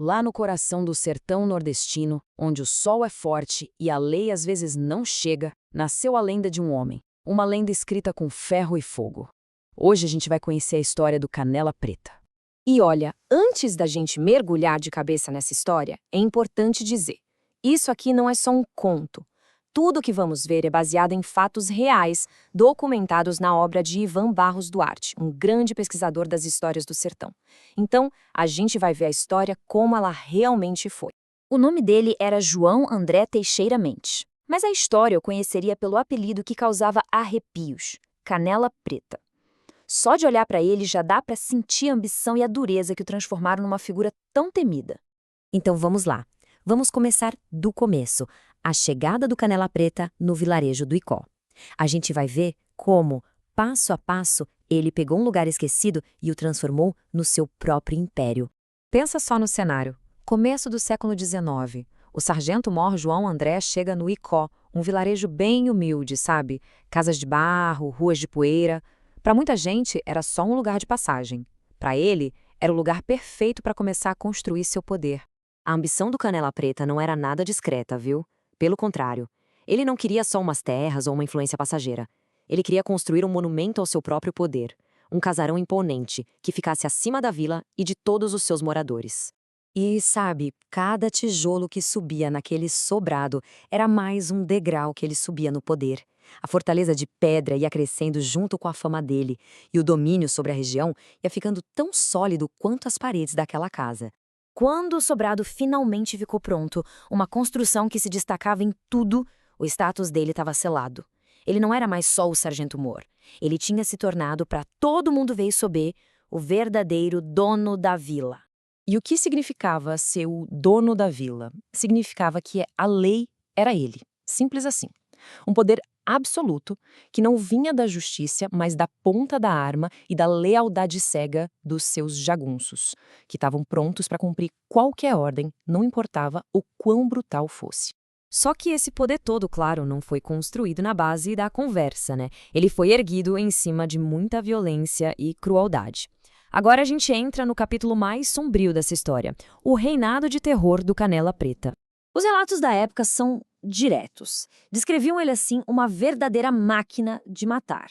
lá no coração do sertão nordestino, onde o sol é forte e a lei às vezes não chega, nasceu a lenda de um homem, uma lenda escrita com ferro e fogo. Hoje a gente vai conhecer a história do Canela Preta. E olha, antes da gente mergulhar de cabeça nessa história, é importante dizer, isso aqui não é só um conto. Tudo que vamos ver é baseado em fatos reais, documentados na obra de Ivan Barros Duarte, um grande pesquisador das histórias do sertão. Então, a gente vai ver a história como ela realmente foi. O nome dele era João André Teixeira Mendes, mas a história eu conheceria pelo apelido que causava arrepios, Canela Preta. Só de olhar para ele já dá para sentir a ambição e a dureza que o transformaram numa figura tão temida. Então vamos lá. Vamos começar do começo, a chegada do Canela Preta no vilarejo do Icó. A gente vai ver como, passo a passo, ele pegou um lugar esquecido e o transformou no seu próprio império. Pensa só no cenário. Começo do século XIX. O sargento-mor João André chega no Icó, um vilarejo bem humilde, sabe? Casas de barro, ruas de poeira. Para muita gente, era só um lugar de passagem. Para ele, era o lugar perfeito para começar a construir seu poder. A ambição do Canela Preta não era nada discreta, viu? Pelo contrário, ele não queria só umas terras ou uma influência passageira. Ele queria construir um monumento ao seu próprio poder, um casarão imponente que ficasse acima da vila e de todos os seus moradores. E, sabe, cada tijolo que subia naquele sobrado era mais um degrau que ele subia no poder. A fortaleza de pedra ia crescendo junto com a fama dele, e o domínio sobre a região ia ficando tão sólido quanto as paredes daquela casa. Quando o sobrado finalmente ficou pronto, uma construção que se destacava em tudo, o status dele estava selado. Ele não era mais só o sargento-mor. Ele tinha se tornado, para todo mundo ver e saber, o verdadeiro dono da vila. E o que significava ser o dono da vila? Significava que a lei era ele. Simples assim. Um poder absoluto que não vinha da justiça, mas da ponta da arma e da lealdade cega dos seus jagunços, que estavam prontos para cumprir qualquer ordem, não importava o quão brutal fosse. Só que esse poder todo, claro, não foi construído na base da conversa, né? Ele foi erguido em cima de muita violência e crueldade. Agora a gente entra no capítulo mais sombrio dessa história, o reinado de terror do Canela Preta. Os relatos da época são diretos. Descreviam ele assim uma verdadeira máquina de matar.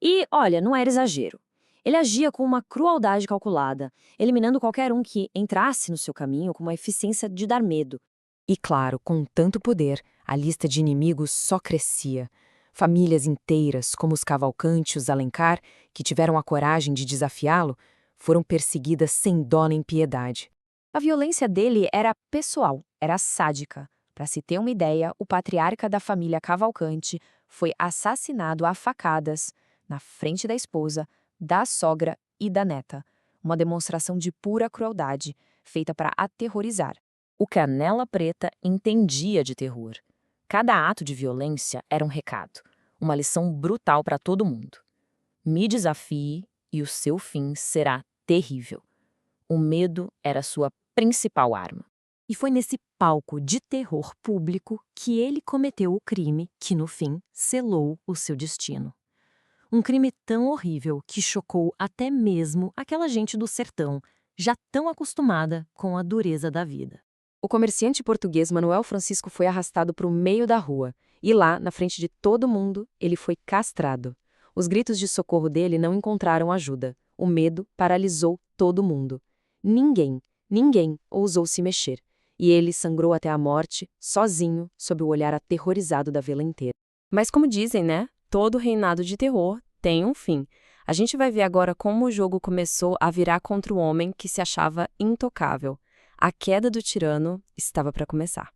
E, olha, não era exagero. Ele agia com uma crueldade calculada, eliminando qualquer um que entrasse no seu caminho com uma eficiência de dar medo. E claro, com tanto poder, a lista de inimigos só crescia. Famílias inteiras, como os Cavalcante e os Alencar, que tiveram a coragem de desafiá-lo, foram perseguidas sem dó nem piedade. A violência dele era pessoal, era sádica. Para se ter uma ideia, o patriarca da família Cavalcante foi assassinado a facadas na frente da esposa, da sogra e da neta. Uma demonstração de pura crueldade, feita para aterrorizar. O Canela Preta entendia de terror. Cada ato de violência era um recado, uma lição brutal para todo mundo. Me desafie e o seu fim será terrível. O medo era sua principal arma. E foi nesse palco de terror público que ele cometeu o crime que, no fim, selou o seu destino. Um crime tão horrível que chocou até mesmo aquela gente do sertão, já tão acostumada com a dureza da vida. O comerciante português Manuel Francisco foi arrastado para o meio da rua, e lá, na frente de todo mundo, ele foi castrado. Os gritos de socorro dele não encontraram ajuda. O medo paralisou todo mundo. Ninguém ousou se mexer. E ele sangrou até a morte, sozinho, sob o olhar aterrorizado da vila inteira. Mas como dizem, né? Todo reinado de terror tem um fim. A gente vai ver agora como o jogo começou a virar contra o homem que se achava intocável. A queda do tirano estava para começar.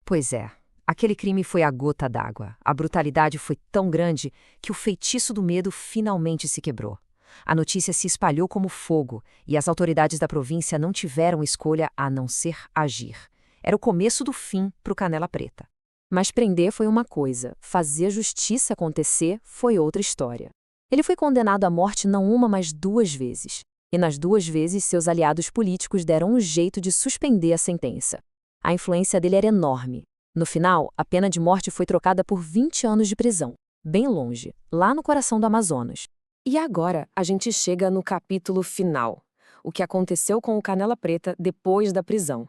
Pois é, aquele crime foi a gota d'água. A brutalidade foi tão grande que o feitiço do medo finalmente se quebrou. A notícia se espalhou como fogo e as autoridades da província não tiveram escolha a não ser agir. Era o começo do fim para o Canela Preta. Mas prender foi uma coisa, fazer a justiça acontecer foi outra história. Ele foi condenado à morte não uma, mas 2 vezes. E nas 2 vezes seus aliados políticos deram um jeito de suspender a sentença. A influência dele era enorme. No final, a pena de morte foi trocada por 20 anos de prisão, bem longe, lá no coração do Amazonas. E agora a gente chega no capítulo final. o que aconteceu com o Canela Preta depois da prisão.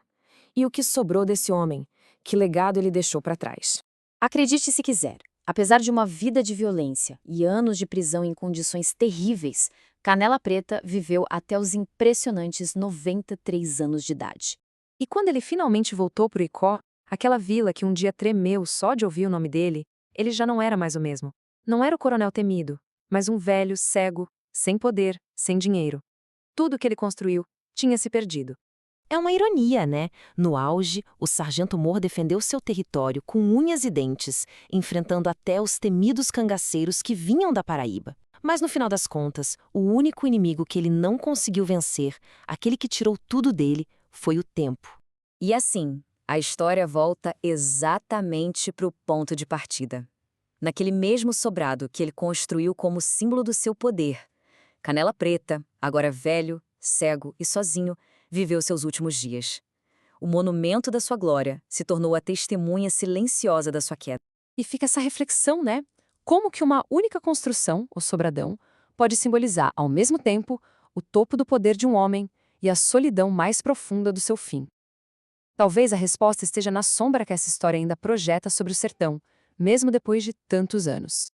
E o que sobrou desse homem? Que legado ele deixou para trás? Acredite se quiser, apesar de uma vida de violência e anos de prisão em condições terríveis, Canela Preta viveu até os impressionantes 93 anos de idade. E quando ele finalmente voltou para o Icó, aquela vila que um dia tremeu só de ouvir o nome dele, ele já não era mais o mesmo. Não era o coronel temido, mas um velho cego, sem poder, sem dinheiro. Tudo que ele construiu tinha se perdido. É uma ironia, né? No auge, o Sargento Mor defendeu seu território com unhas e dentes, enfrentando até os temidos cangaceiros que vinham da Paraíba. Mas no final das contas, o único inimigo que ele não conseguiu vencer, aquele que tirou tudo dele, foi o tempo. E assim, a história volta exatamente para o ponto de partida. Naquele mesmo sobrado que ele construiu como símbolo do seu poder. Canela Preta, agora velho, cego e sozinho, viveu seus últimos dias. O monumento da sua glória se tornou a testemunha silenciosa da sua queda. E fica essa reflexão, né? Como que uma única construção, o sobradão, pode simbolizar, ao mesmo tempo, o topo do poder de um homem e a solidão mais profunda do seu fim. Talvez a resposta esteja na sombra que essa história ainda projeta sobre o sertão, mesmo depois de tantos anos.